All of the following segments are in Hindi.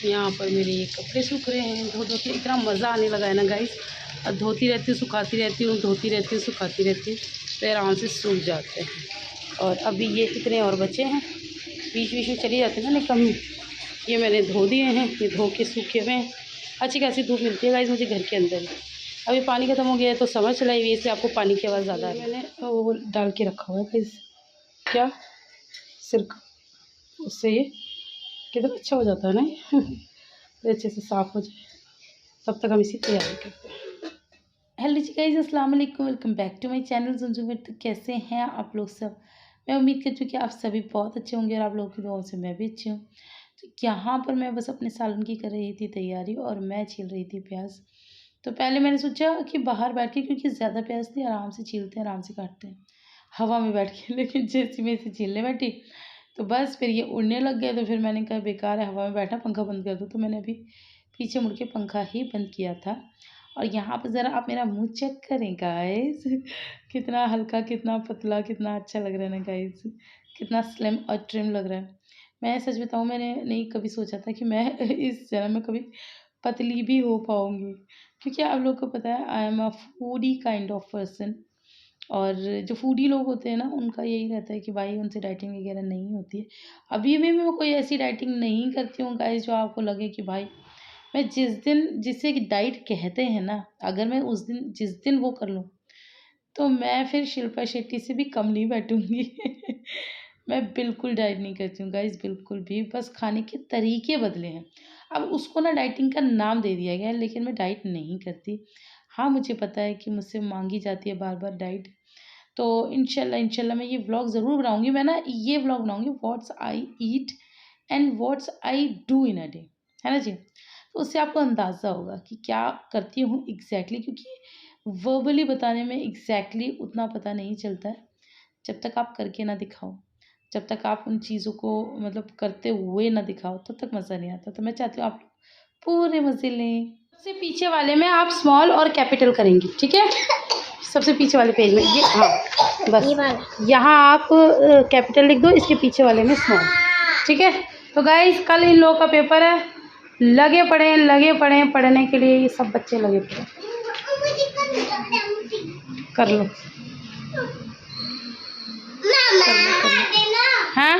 यहाँ पर मेरे ये कपड़े सूख रहे हैं धो धो के। इतना मज़ा आने लगा है ना गाइस। अब धोती रहती हूँ, सुखाती रहती हूँ, धोती रहती हूँ, सुखाती रहती हूँ, तो आराम से सूख जाते हैं। और अभी ये इतने और बचे हैं, बीच बीच में चली जाती है ना कमी। ये मैंने धो दिए हैं, ये धो के सूखे हुए हैं। अच्छी खासी धूप मिलती है गाइस मुझे घर के अंदर ही। अभी पानी खत्म हो गया है तो समर चलाई हुई है, इसलिए आपको पानी की आवाज़ ज़्यादा है। मैंने वो डाल के रखा हुआ है गाइस, क्या सिरका, उससे ये कितना अच्छा हो जाता है ना तो अच्छे से साफ़ हो जाए। तब तक हम इसी तैयारी करते हैं। हेलो जी गाइस, अस्सलाम वालेकुम, welcome back to my channel Sanju मिट। तो कैसे हैं आप लोग सब? मैं उम्मीद करती हूँ कि आप सभी बहुत अच्छे होंगे और आप लोगों की दुआओं से मैं भी अच्छी हूँ। तो यहाँ पर मैं बस अपने सालन की कर रही थी तैयारी और मैं छील रही थी प्याज। तो पहले मैंने सोचा कि बाहर बैठ के, क्योंकि ज़्यादा प्याज थी, आराम से छीलते हैं, आराम से काटते हैं हवा में बैठ के। लेकिन जैसे मैं इसे छीलने बैठी तो बस फिर ये उड़ने लग गए। तो फिर मैंने कहा बेकार है हवा में बैठा, पंखा बंद कर दो। तो मैंने अभी पीछे मुड़ के पंखा ही बंद किया था। और यहाँ पर ज़रा आप मेरा मुँह चेक करें गाइस, कितना हल्का, कितना पतला, कितना अच्छा लग रहा है ना गाइस, कितना स्लिम और ट्रिम लग रहा है। मैं सच बताऊँ, मैंने नहीं कभी सोचा था कि मैं इस जन्म में कभी पतली भी हो पाऊँगी, क्योंकि आप लोग को पता है I am a foodie kind of person. और जो फूडी लोग होते हैं ना, उनका यही रहता है कि भाई उनसे डाइटिंग वगैरह नहीं होती है। अभी भी मैं कोई ऐसी डाइटिंग नहीं करती हूँ गाइस जो आपको लगे कि भाई मैं जिस दिन, जिसे कि डाइट कहते हैं ना, अगर मैं उस दिन जिस दिन वो कर लूँ तो मैं फिर शिल्पा शेट्टी से भी कम नहीं बैठूंगी। मैं बिल्कुल डाइट नहीं करती हूँ गाइस, बिल्कुल भी। बस खाने के तरीके बदले हैं। अब उसको ना डाइटिंग का नाम दे दिया गया है, लेकिन मैं डाइट नहीं करती। हाँ, मुझे पता है कि मुझसे मांगी जाती है बार बार डाइट। तो इंशाल्लाह मैं ये व्लॉग ज़रूर बनाऊंगी। मैं ना ये व्लॉग बनाऊंगी what's I eat and what's I do in a day, है ना जी। तो उससे आपको अंदाज़ा होगा कि क्या करती हूँ एग्जैक्टली, क्योंकि वर्बली बताने में एग्जैक्टली उतना पता नहीं चलता है जब तक आप करके ना दिखाओ, जब तक आप उन चीज़ों को मतलब करते हुए ना दिखाओ, तब तक मज़ा नहीं आता। तो मैं चाहती हूँ आप पूरे मज़े लें। सबसे पीछे वाले में आप स्मॉल और कैपिटल करेंगी, ठीक है? सबसे पीछे वाले पेज में ये, हाँ बस यहाँ आप कैपिटल लिख दो, इसके पीछे वाले में स्मॉल, ठीक है? तो गाइस कल इन लोगों का पेपर है, लगे पड़े पढ़ने के लिए। ये सब बच्चे लगे पड़े, कर लो हाँ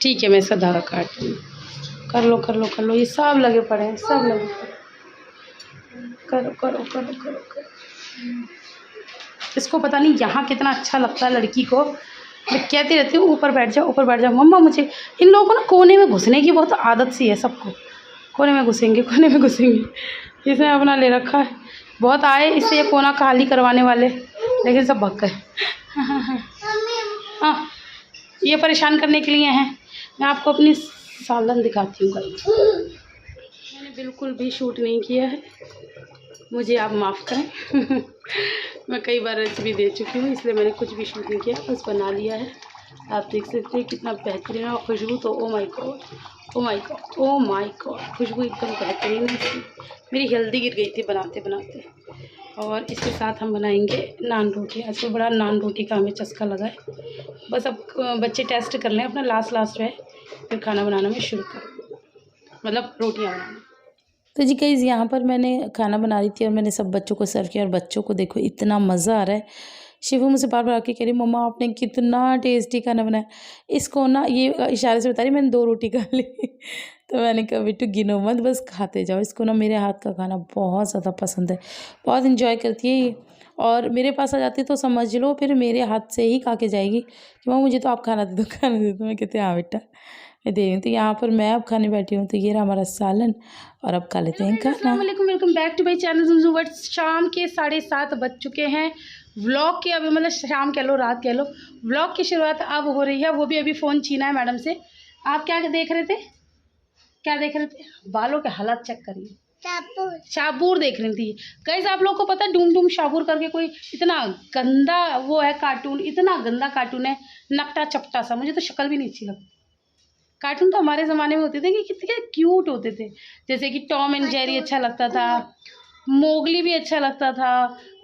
ठीक है, मैं इसका धारा काट लूँ। कर लो, ये सब लगे पड़े हैं, सब लगे पड़े। करो। इसको पता नहीं यहाँ कितना अच्छा लगता है लड़की को। मैं कहती रहती हूँ ऊपर बैठ जाओ मम्मा। मुझे इन लोगों को ना कोने में घुसने की बहुत आदत सी है, सबको कोने में घुसेंगे। इसने अपना ले रखा है, बहुत आए इससे ये कोना खाली करवाने वाले, लेकिन सब भग गए। हाँ, ये परेशान करने के लिए हैं। मैं आपको अपनी सालन दिखाती हूँ गाइस। मैंने बिल्कुल भी शूट नहीं किया है, मुझे आप माफ़ करें। मैं कई बार रेसिपी दे चुकी हूँ, इसलिए मैंने कुछ भी शूट नहीं किया, बस बना लिया है। आप देख सकते हैं कितना बेहतरीन है। और खुशबू तो ओ माय गॉड, खुशबू एकदम बेहतरीन है इसकी। मेरी हेल्दी गिर गई थी बनाते। और इसके साथ हम बनाएंगे नान रोटी। आज तो बड़ा नान रोटी का हमें चस्का लगा है। बस अब बच्चे टेस्ट कर लें अपना लास्ट में, फिर खाना बनाना में शुरू करूँ, मतलब रोटियाँ बनाना। तो जी गाइस, यहाँ पर मैंने खाना बना रही थी और मैंने सब बच्चों को सर्व किया। और बच्चों को देखो इतना मज़ा आ रहा है। शिवू मुझसे बार आके कह रही मम्मा आपने कितना टेस्टी खाना बनाया। इसको ना ये इशारे से बता रही मैंने 2 रोटी खा ली। तो मैंने कहा बेटू गिनो मत, बस खाते जाओ। इसको ना मेरे हाथ का खाना बहुत ज़्यादा पसंद है, बहुत इन्जॉय करती है ये। और मेरे पास आ जाती है तो समझ लो फिर मेरे हाथ से ही खा के जाएगी कि मम्मा मुझे तो आप खाना दे दो। मैं कहती हाँ बेटा मैं दे रही हूँ। तो यहाँ पर मैं अब खाने बैठी हूँ। तो ये रहा हमारा सालन और अब खा लेते हैं खाना। अस्सलाम वालेकुम, welcome back to my channel Sanju बट। शाम के 7:30 बज चुके हैं। व्लॉग के अभी मतलब शाम कह लो रात कह लो, व्लॉग की शुरुआत अब हो रही है। वो भी अभी फ़ोन छीना है मैडम से। आप क्या देख रहे थे? बालों के हालात चेक करिए। शाबूर देख रही थी गाइस। आप लोग को पता है डूम शाबूर करके कोई इतना गंदा वो है कार्टून, इतना गंदा कार्टून है, नकटा चपटा सा। मुझे तो शक्ल भी नहीं अच्छी लगती। कार्टून तो हमारे ज़माने में होते थे कि कितने क्यूट होते थे, जैसे कि टॉम एंड जेरी अच्छा लगता था, मोगली भी अच्छा लगता था,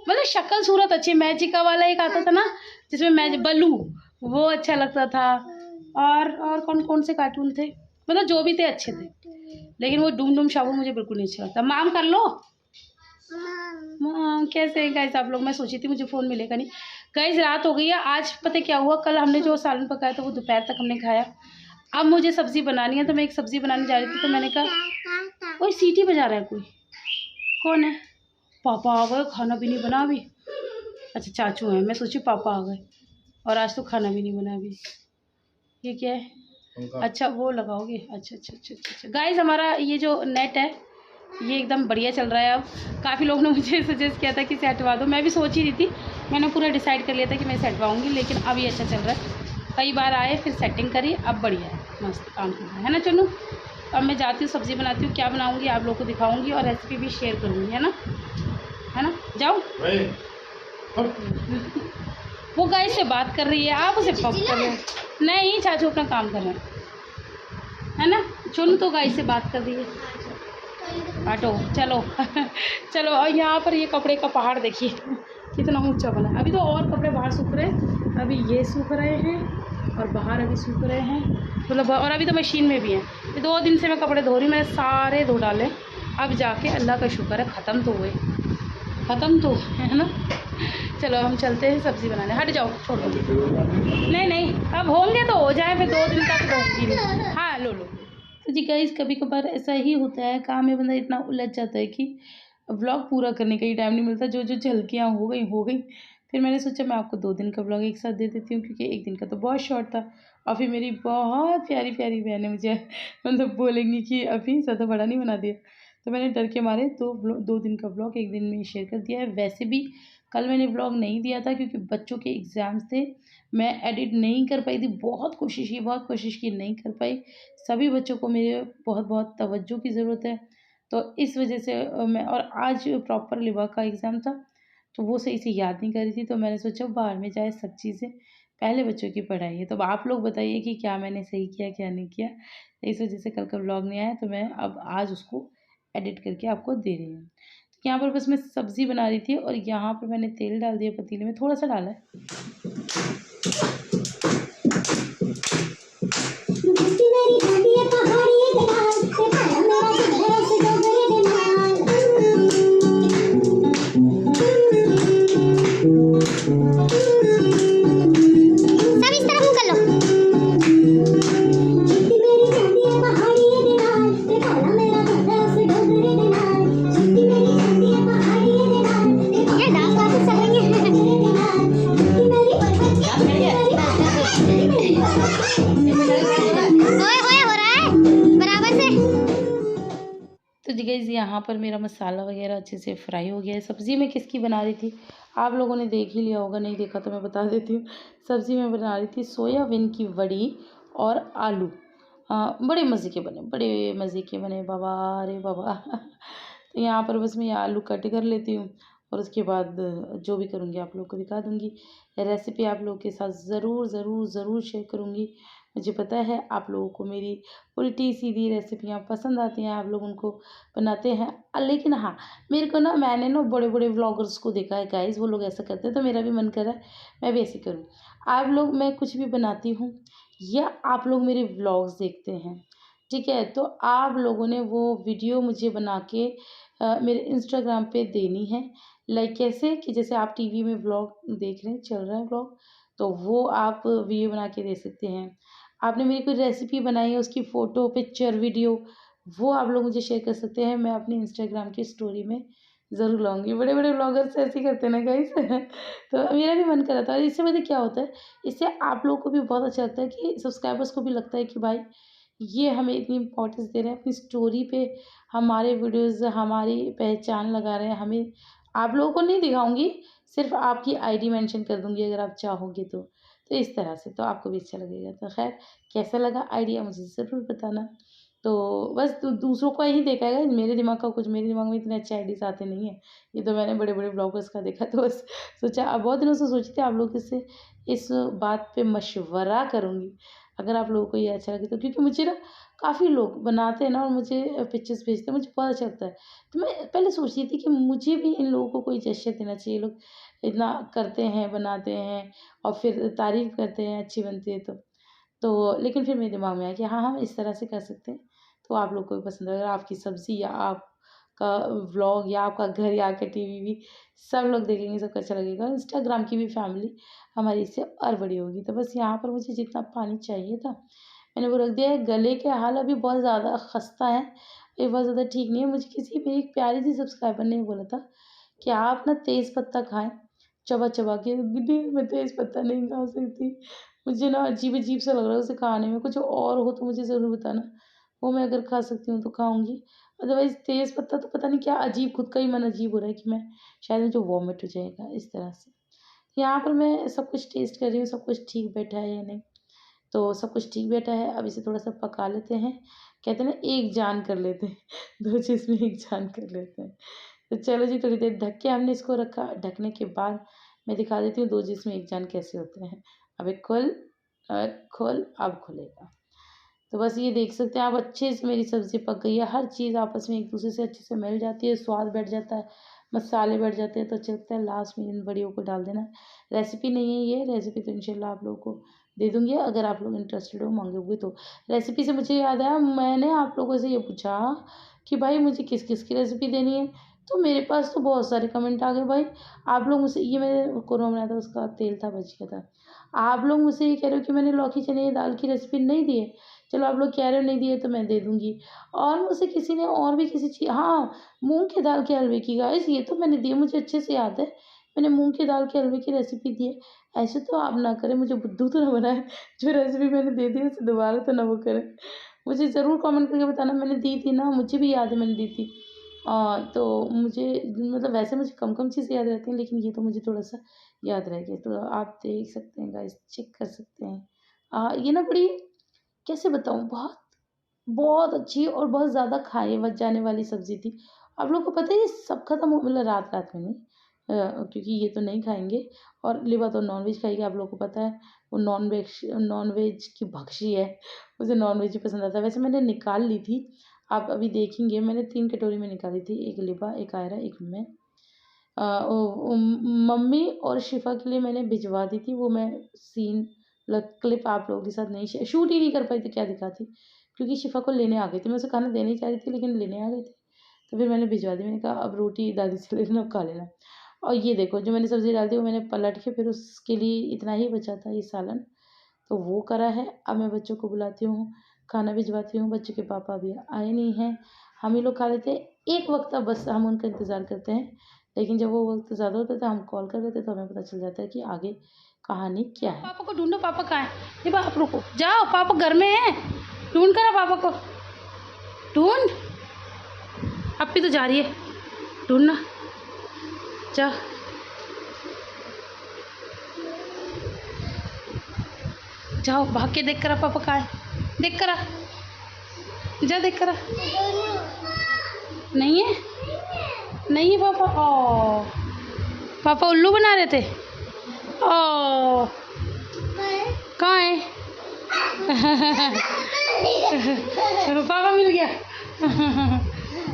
मतलब शक्ल सूरत अच्छी। मैजिका वाला एक आता था ना जिसमें बल्लू, वो अच्छा लगता था। और कौन कौन से कार्टून थे, मतलब जो भी थे अच्छे थे, लेकिन वो डूम डूम शाबू मुझे बिल्कुल नहीं अच्छा लगता। माम कर लो माम। कैसे गाइस आप लोग, मैं सोची थी मुझे फ़ोन मिलेगा नहीं। गाइस रात हो गई है। आज पता क्या हुआ, कल हमने जो सालन पकाया था वो दोपहर तक हमने खाया। अब मुझे सब्ज़ी बनानी है, तो मैं एक सब्ज़ी बनाने जा रही थी, तो मैंने कहा कोई सीटी बजा रहा है कोई, कौन है? पापा आ गए, खाना भी नहीं बना अभी। अच्छा चाचू हैं, मैं सोची पापा आ गए और आज तो खाना भी नहीं बना अभी। ये क्या है? अच्छा वो लगाओगे, अच्छा अच्छा अच्छा अच्छा अच्छा। गाइस हमारा ये जो नेट है ये एकदम बढ़िया चल रहा है। अब काफ़ी लोगों ने मुझे सजेस्ट किया था कि इसे हटवा दो, मैं भी सोच ही रही थी, मैंने पूरा डिसाइड कर लिया था कि मैं इसे हटवाऊँगी, लेकिन अब ये अच्छा चल रहा है। कई बार आए फिर सेटिंग करी, अब बढ़िया है, मस्त काम कर रहा है ना चन्नू। अब मैं जाती हूँ सब्ज़ी बनाती हूँ, क्या बनाऊँगी आप लोग को दिखाऊँगी और रेसिपी भी शेयर करूँगी, है ना जाओ। वो गाय से बात कर रही है, आप उसे पक कर रहे हैं। नहीं चाचू अपना काम कर रहे हैं, है ना। चुन तो गाय से बात कर रही है। हटो चलो चलो। और यहाँ पर ये कपड़े का पहाड़ देखिए कितना ऊंचा बना है। अभी तो और कपड़े बाहर सूख रहे हैं, अभी ये सूख रहे हैं और बाहर अभी सूख रहे हैं, मतलब और अभी तो मशीन में भी हैं। ये 2 दिन से मैं कपड़े धो रही हूँ, मैंने सारे धो डाले। अब जाके अल्लाह का शुक्र है ख़त्म तो हुए, ख़त्म तो है ना। चलो हम चलते हैं सब्ज़ी बनाने। हट जाओ छोड़ दो। नहीं नहीं अब होंगे तो हो जाए, फिर 2 दिन तक रहूँगी नहीं। हाँ लो लो। तो जी गाइस कभी कभार ऐसा ही होता है, काम में बंदा इतना उलझ जाता है कि व्लॉग पूरा करने का ही टाइम नहीं मिलता। जो जो झलकियाँ हो गई। फिर मैंने सोचा मैं आपको 2 दिन का व्लॉग एक साथ दे देती हूँ, क्योंकि 1 दिन का तो बहुत शॉर्ट था। और फिर मेरी बहुत प्यारी प्यारी बहनें मुझे मतलब बोलेंगी कि अभी ज़्यादा बड़ा नहीं बना दिया, तो मैंने डर के मारे 2 दिन का व्लॉग 1 दिन में शेयर कर दिया है। वैसे भी कल मैंने व्लॉग नहीं दिया था क्योंकि बच्चों के एग्ज़ाम्स थे, मैं एडिट नहीं कर पाई थी। बहुत कोशिश की नहीं कर पाई। सभी बच्चों को मेरे बहुत बहुत तवज्जो की ज़रूरत है, तो इस वजह से मैं, और आज प्रॉपर लिबा का एग्ज़ाम था, तो वो सही से याद नहीं कर रही थी, तो मैंने सोचा बाहर में जाए सब चीज़ें, पहले बच्चों की पढ़ाई है। तो अब आप लोग बताइए कि क्या मैंने सही किया क्या नहीं किया। इस वजह से कल का व्लॉग नहीं आया, तो मैं अब आज उसको एडिट करके आपको दे रही हूँ। तो यहाँ पर बस मैं सब्ज़ी बना रही थी और यहाँ पर मैंने तेल डाल दिया पतीले में, थोड़ा-सा डाला है। तो जी गाइस यहाँ पर मेरा मसाला वगैरह अच्छे से फ्राई हो गया है। सब्ज़ी मैं किसकी बना रही थी आप लोगों ने देख ही लिया होगा, नहीं देखा तो मैं बता देती हूँ। सब्ज़ी मैं बना रही थी सोयाबीन की वड़ी और आलू। बड़े मज़े के बने बाबा, अरे बाबा तो यहाँ पर बस मैं ये आलू कट कर लेती हूँ और उसके बाद जो भी करूँगी आप लोग को दिखा दूँगी। रेसिपी आप लोग के साथ ज़रूर शेयर करूँगी। मुझे पता है आप लोगों को मेरी उल्टी-सीधी रेसिपियाँ पसंद आती हैं, आप लोग उनको बनाते हैं। लेकिन हाँ, मेरे को ना, मैंने ना बड़े-बड़े व्लॉगर्स को देखा है गाइज़, वो लोग ऐसा करते हैं, तो मेरा भी मन कर रहा है मैं भी ऐसे करूँ। आप लोग, मैं कुछ भी बनाती हूँ या आप लोग मेरे व्लॉग्स देखते हैं, ठीक है? तो आप लोगों ने वो वीडियो मुझे बना के मेरे इंस्टाग्राम पे देनी है। लाइक कैसे कि जैसे आप टीवी में व्लॉग देख रहे हैं, चल रहा है व्लॉग, तो वो आप वीडियो बना के दे सकते हैं। आपने मेरी कोई रेसिपी बनाई है, उसकी फ़ोटो, पिक्चर, वीडियो, वो आप लोग मुझे शेयर कर सकते हैं। मैं अपनी इंस्टाग्राम की स्टोरी में ज़रूर लाऊँगी। बड़े-बड़े व्लॉगर्स ऐसे ही करते हैं ना गाइज़ तो मेरा भी मन कर रहा था। और इससे पता है क्या होता है, इससे आप लोगों को भी बहुत अच्छा लगता है कि सब्सक्राइबर्स को भी लगता है कि भाई ये हमें इतनी इम्पोर्टेंस दे रहे हैं, अपनी स्टोरी पे हमारे वीडियोज़, हमारी पहचान लगा रहे हैं। हमें आप लोगों को नहीं दिखाऊँगी, सिर्फ़ आपकी आईडी मेंशन कर दूँगी अगर आप चाहोगे तो। तो इस तरह से तो आपको भी अच्छा लगेगा। तो ख़ैर कैसा लगा आइडिया मुझे ज़रूर बताना। तो बस दूसरों का ही देखा है, मेरे दिमाग का कुछ, मेरे दिमाग में इतने अच्छे आइडियाज़ आते नहीं हैं। ये तो मैंने बड़े-बड़े ब्लॉगर्स का देखा, तो बस सोचा, अब बहुत दिनों से सोची थी आप लोगों से इस बात पे मशवरा करूँगी। अगर आप लोगों को ये अच्छा लगे तो, क्योंकि मुझे ना काफ़ी लोग बनाते हैं ना और मुझे पिक्चर्स भेजते हैं, मुझे बहुत अच्छा लगता है। तो मैं पहले सोचती थी कि मुझे भी इन लोगों को कोई जेस्चर देना चाहिए। लोग इतना करते हैं, बनाते हैं और फिर तारीफ़ करते हैं, अच्छी बनती है तो। तो लेकिन फिर मेरे दिमाग में आया कि हाँ हम इस तरह से कर सकते हैं, तो आप लोग को भी पसंद आएगा। आपकी सब्ज़ी या आपका व्लॉग या आपका घर या आपका टीवी भी सब लोग देखेंगे, सबको अच्छा लगेगा। इंस्टाग्राम की भी फैमिली हमारी इससे और बड़ी होगी। तो बस यहाँ पर मुझे जितना पानी चाहिए था मैंने वो रख दिया है। गले के हाल अभी बहुत ज़्यादा खस्ता है, ये बहुत ज़्यादा ठीक नहीं है। मुझे किसी मेरी एक प्यारी सी सब्सक्राइबर ने बोला था कि आप ना तेज़ पत्ता खाएँ चबा चबा के। दीदी मैं तेज़ पत्ता नहीं खा सकती, मुझे ना अजीब अजीब सा लग रहा है उसे खाने में। कुछ और हो तो मुझे ज़रूर बताना, वो मैं अगर खा सकती हूँ तो खाऊँगी। अदरवाइज़ तेज़ पत्ता तो पता नहीं क्या अजीब, खुद का ही मन अजीब हो रहा है कि मैं शायद मुझे वॉमिट हो जाएगा इस तरह से। यहाँ पर मैं सब कुछ टेस्ट कर रही हूँ, सब कुछ ठीक बैठा है या नहीं। तो सब कुछ ठीक बैठा है। अब इसे थोड़ा-सा पका लेते हैं। कहते हैं ना एक जान कर लेते हैं, 2 चीज़ में एक जान कर लेते हैं। तो चलो जी थोड़ी देर ढक के हमने इसको रखा। ढकने के बाद मैं दिखा देती हूँ 2 चीज़ में एक जान कैसे होते हैं। अब ये खोल अब खुलेगा। तो बस ये देख सकते हैं आप, अच्छे से मेरी सब्ज़ी पक गई है। हर चीज़ आपस में एक-दूसरे से अच्छे से मिल जाती है, स्वाद बैठ जाता है, मसाले बैठ जाते हैं। तो अच्छा लगता है। लास्ट में इन बड़ियों को डाल देना। रेसिपी नहीं है ये, रेसिपी तो इंशाल्लाह आप लोगों को दे दूँगी अगर आप लोग इंटरेस्टेड हो, मांगोगे तो। रेसिपी से मुझे याद आया, मैंने आप लोगों से ये पूछा कि भाई मुझे किस-किस की रेसिपी देनी है, तो मेरे पास तो बहुत सारे कमेंट आ गए भाई। आप लोग मुझसे, ये मैंने कोरमा बनाया था उसका तेल था बच गया था। आप लोग मुझसे ये कह रहे हो कि मैंने लौकी चने की दाल की रेसिपी नहीं दी है। चलो आप लोग कह रहे हो नहीं दी है तो मैं दे दूँगी। और मुझसे किसी ने और भी किसी चीज़, हाँ, मूँग की दाल के हलवे की गाइस ये तो मैंने दी है, मुझे अच्छे से याद है। मैंने मूँग की दाल के हलवे की रेसिपी दी है। ऐसे तो आप ना करें, मुझे बुद्धू तो ना बनाएँ, जो रेसिपी मैंने दे दी है उसे दोबारा तो ना वो करें। मुझे ज़रूर कमेंट करके बताना, मैंने दी थी ना, मुझे भी याद है मैंने दी थी। तो मुझे मतलब वैसे मुझे कम-कम चीज़ें याद रहती हैं, लेकिन ये तो मुझे थोड़ा-सा याद रह गया। तो आप देख सकते हैं गाइस, चेक कर सकते हैं। ये ना बड़ी, कैसे बताऊँ, बहुत बहुत अच्छी और बहुत ज़्यादा खाए बच जाने वाली सब्ज़ी थी। आप लोगों को पता है ये सब खत्म हो, मतलब रात-रात में नहीं, क्योंकि ये तो नहीं खाएँगे और लिवा तो नॉन-वेज खाएगी। आप लोगों को पता है वो नॉन-वेज की भक्षी है, उसे नॉन-वेज ही पसंद आता है। वैसे मैंने निकाल ली थी, आप अभी देखेंगे मैंने 3 कटोरी में निकाली थी, 1 लिवा, 1 आयरा, 1 मैं। मम्मी और शिफ़ा के लिए मैंने भिजवा दी थी, वो मैं सीन क्लिप आप लोगों के साथ नहीं शूट ही नहीं कर पाई थी, क्या दिखाती, क्योंकि शिफ़ा को लेने आ गई थी। मैं उसे खाना देने ही चाह रही थी लेकिन लेने आ गए थे, तो फिर मैंने भिजवा दी। मैंने कहा अब रोटी दादी से ले लेना, खा लेना। और ये देखो जो मैंने सब्ज़ी डाल दी वो मैंने पलट के, फिर उसके लिए इतना ही बचा था ये सालन, तो वो करा है। अब मैं बच्चों को बुलाती हूँ, खाना भिजवाती हूँ। बच्चों के पापा अभी आए नहीं हैं, हम ही लोग खा लेते हैं। एक वक्त अब बस हम उनका इंतज़ार करते हैं, लेकिन जब वो वक्त ज़्यादा होता है तो हम कॉल कर देते हैं, तो हमें पता चल जाता है कि आगे कहानी क्या है। पापा को ढूंढो, पापा कहाँ है? ये आप रुको, जाओ, पापा घर में हैं, ढूंढ कर पापा को ढूंढ। अपी तो जा रही है ढूंढना, जा जाओ, भाग के देख कर आ पापा कहाँ है, देख कर आ, जा देख कर आ। नहीं है, नहीं है पापा। ओ पापा उल्लू बना रहे थे। ओ कहाँ है? पापा मिल गया,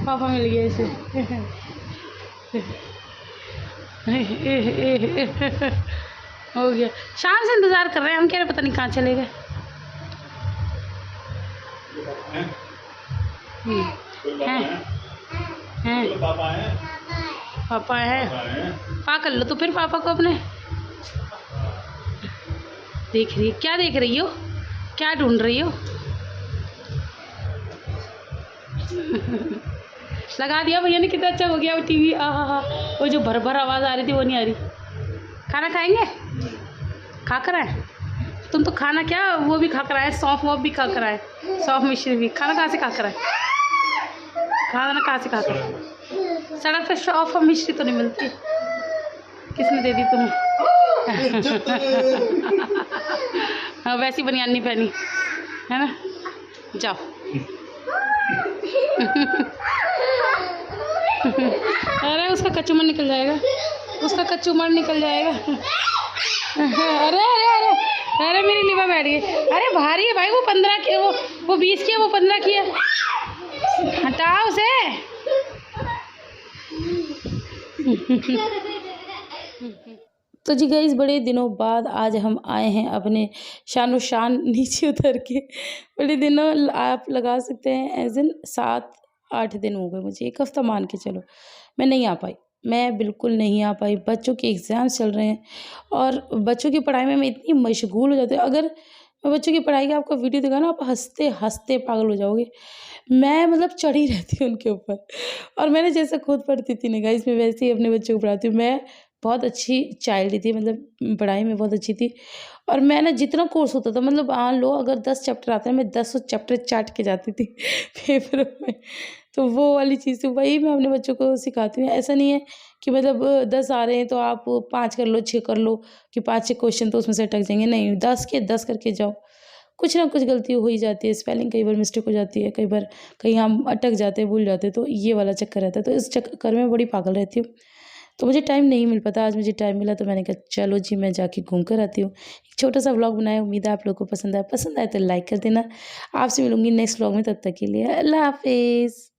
पापा मिल गया इसे। हो गया, शाम से इंतज़ार कर रहे हैं हम, कह रहे पता नहीं कहाँ चले गए। हैं पापा है, पा कर लो तो फिर पापा को अपने। देख रही, क्या देख रही हो, क्या ढूंढ रही हो? लगा दिया भैया ने, कितना अच्छा हो गया वो टीवी। आहा, वो जो भर भर आवाज़ आ रही थी वो नहीं आ रही। खाना खाएंगे, खा कर आए तुम तो, खाना क्या वो भी खा कर आए, सौंफ वॉफ भी खा कर आए, सौंफ मिश्री भी। खाना कहाँ से खा कर आए, खाना कहाँ से खा कर? सड़क पर सौंफ और मिश्री तो नहीं मिलती, किसने दे दी तुम्हें? हाँ वैसी बनियान नहीं पहनी है ना, जाओ। अरे उसका कचूमर निकल जाएगा, उसका कचूमर निकल जाएगा। अरे अरे अरे अरे मेरी लिवा बैठ गई। अरे भारी है भाई, वो 15 की, वो 20 की है, वो 15 की है, हटाओ उसे। तो जी गाइस, बड़े दिनों बाद आज हम आए हैं अपने शानो शान नीचे उतर के। बड़े दिनों आप लगा सकते हैं एज़ इन 7-8 दिन हो गए मुझे, 1 हफ़्ता मान के चलो। मैं नहीं आ पाई, मैं बिल्कुल नहीं आ पाई। बच्चों के एग्ज़ाम्स चल रहे हैं और बच्चों की पढ़ाई में मैं इतनी मशगूल हो जाती हूँ। अगर मैं बच्चों की पढ़ाई का आपको वीडियो दिखाऊँ ना, आप हँसते-हँसते पागल हो जाओगे। मैं मतलब चढ़ी रहती हूँ उनके ऊपर। और मैंने जैसे खुद पढ़ती थी ना गाइस, मैं वैसे ही अपने बच्चों को पढ़ाती हूँ। मैं बहुत अच्छी चाइल्ड थी, मतलब पढ़ाई में बहुत अच्छी थी। और मैं ना जितना कोर्स होता था, मतलब मान लो अगर 10 चैप्टर आते हैं, मैं 10 चैप्टर चाट के जाती थी पेपरों में। तो वो वाली चीज़, तो वही मैं अपने बच्चों को सिखाती हूँ। ऐसा नहीं है कि मतलब 10 आ रहे हैं तो आप 5 कर लो, 6 कर लो, कि 5-6 क्वेश्चन तो उसमें से अटक जाएँगे। नहीं, 10 के 10 करके जाओ। कुछ ना कुछ गलती हो ही जाती है, स्पेलिंग कई बार मिस्टेक हो जाती है, कई बार कहीं हम अटक जाते हैं, भूल जाते हैं, तो ये वाला चक्कर रहता है। तो इस चक्कर में बड़ी पागल रहती हूँ। तो मुझे टाइम नहीं मिल पाता, आज मुझे टाइम मिला तो मैंने कहा चलो जी, मैं जाके घूम कर आती हूँ। एक छोटा-सा व्लॉग बनाया, उम्मीद है आप लोगों को पसंद आया। पसंद आए तो लाइक कर देना। आपसे मिलूँगी नेक्स्ट व्लॉग में, तब तक के लिए अल्लाह हाफ़िज़।